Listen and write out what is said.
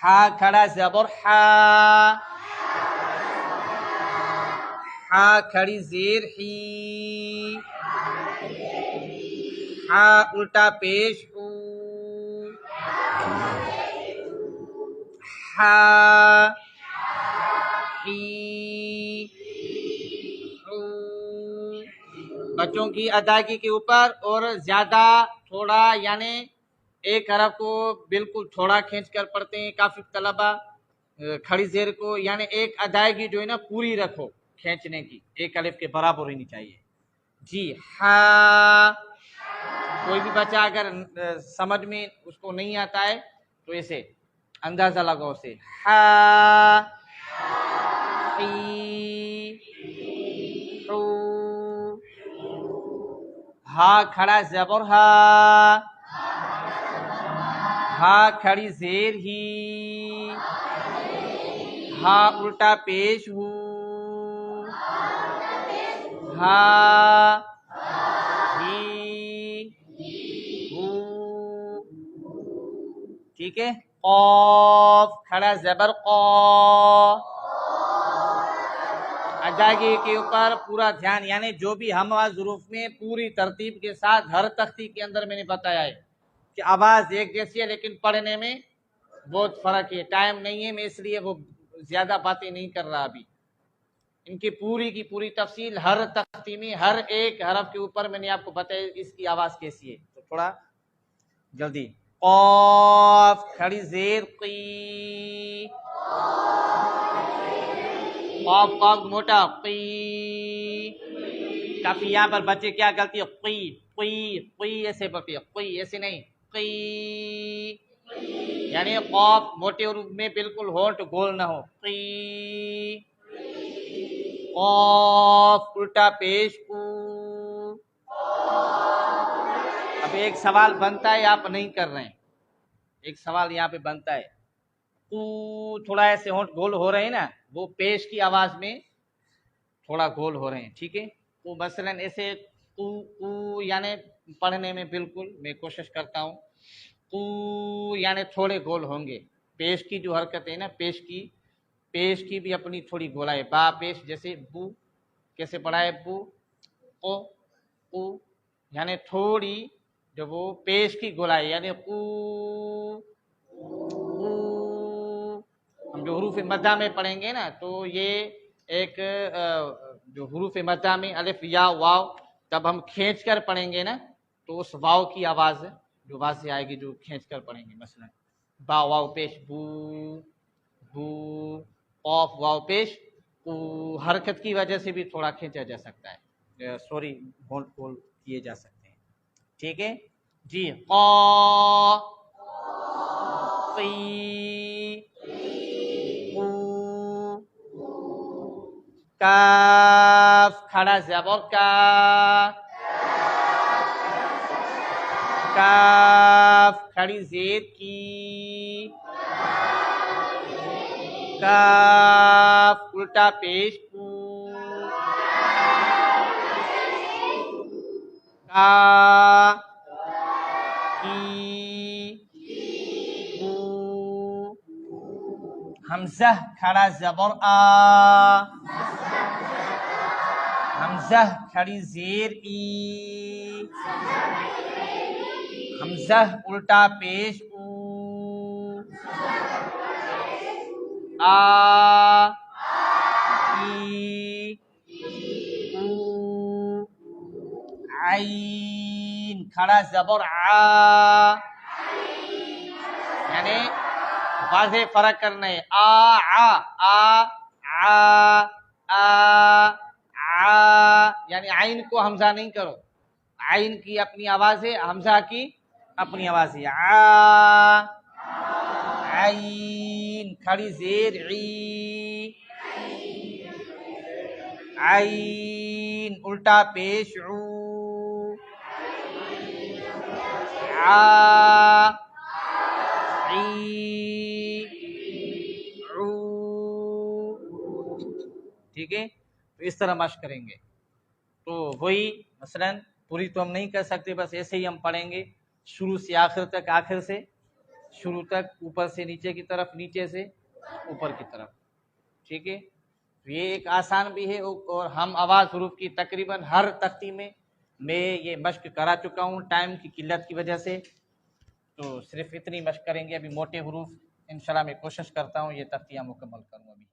हा खड़ा ज़बर हा, हा खड़ी ज़ेर ही, हा उल्टा पेश ऊ, हा ही ऊ। बच्चों की अदायगी के ऊपर और ज्यादा थोड़ा यानी एक हरफ को बिल्कुल थोड़ा खींच कर पढ़ते हैं काफी तलबा, खड़ी जेर को यानी एक अदायगी जो है ना पूरी रखो खींचने की, एक अलिफ के बराबर होनी चाहिए जी। हा, कोई भी बच्चा अगर समझ में उसको नहीं आता है तो ऐसे अंदाजा लगाओ से हा ही हू। हा खड़ा ज़बर हा, हा खड़ी जेर ही, हा उल्टा पेश हू, हा ही हू। ठीक है। क़ाफ खड़ा ज़बर क़ा, अदायगी के ऊपर पूरा ध्यान, यानी जो भी हम आवाज ज़ुरूफ में पूरी तरतीब के साथ हर तख्ती के अंदर मैंने बताया है कि आवाज एक जैसी है लेकिन पढ़ने में बहुत फर्क है। टाइम नहीं है, मैं इसलिए वो ज्यादा बातें नहीं कर रहा अभी। इनकी पूरी की पूरी तफसील हर तख्ती में हर एक हरफ के ऊपर मैंने आपको बताया इसकी आवाज कैसी है, तो थोड़ा जल्दी। क़ाफ खड़ी ज़ेर क़ी, क़ाफ क़ाफ मोटा क़ी। काफी यहाँ पर बच्चे क्या गलती है, क़ी क़ी क़ी ऐसे बोलते हैं, क़ी ऐसे नहीं, क़ी यानी क़ाफ मोटे रूप में बिल्कुल होंठ गोल ना हो, क़ी। क़ाफ उल्टा पेश ऊ। अब एक सवाल बनता है, आप नहीं कर रहे हैं, एक सवाल यहाँ पे बनता है, ऊ थोड़ा ऐसे होंठ गोल हो रहे हैं ना, वो पेश की आवाज में थोड़ा गोल हो रहे हैं, ठीक है। तो मसलन ऐसे ऊ यानी पढ़ने में बिल्कुल मैं कोशिश करता हूँ, ऊ यानी थोड़े गोल होंगे। पेश की जो हरकत है ना, पेश की भी अपनी थोड़ी गोलाई, बा पेश जैसे बू कैसे पढ़ा है, बू ओ ऊ, यानी थोड़ी जो वो पेश की गोलाई यानी ऊ। हम जो हरूफ मद्दा में पढ़ेंगे ना, तो ये एक जो हरूफ मद्दा में अलिफ या वाव, तब हम खींच कर पढ़ेंगे ना, तो उस वाव की आवाज जो वाज़े आएगी जो खींच कर पढ़ेंगे। मसलन बा वाव पेश बू, बू, ऑफ वाव पेश ऊ, हरकत की वजह से भी थोड़ा खींचा जा सकता है, सॉरी होल्ड होल्ड किए जा सकते हैं, ठीक है जी। क़ा क़ी क़ू, काफ खड़ा ज़बर का, काफ खड़ी ज़ेर की, काफ उल्टा पेश कू, का की कू। हमज़ा खड़ा ज़बर आ, हमज़ा खड़ी ज़ेर ई, हमज़ा उल्टा पेश ऊ, आ ई ऊ। आइन खड़ा ज़बर आ, यानी वाज़े फर्क करना है, आ यानी आइन को हमजा नहीं करो, आइन की अपनी आवाज है, हमजा की अपनी आवाज है। आ आइन खड़ी ज़ेर ई, आइन उल्टा पेश ऊ, आ ई ऊ। ठीक है, तो इस तरह मश्क करेंगे। तो वही मसलन पूरी तो हम नहीं कर सकते, बस ऐसे ही हम पढ़ेंगे शुरू से आखिर तक, आखिर से शुरू तक, ऊपर से नीचे की तरफ, नीचे से ऊपर की तरफ। ठीक है, ये एक आसान भी है और हम आवाज़ हरूफ की तकरीबन हर तख्ती में मैं ये मश्क करा चुका हूँ टाइम की किल्लत की वजह से। तो सिर्फ इतनी मश्क करेंगे, अभी मोटे हरूफ इंशाल्लाह मैं कोशिश करता हूँ ये तख्तियाँ मुकम्मल करूँ अभी।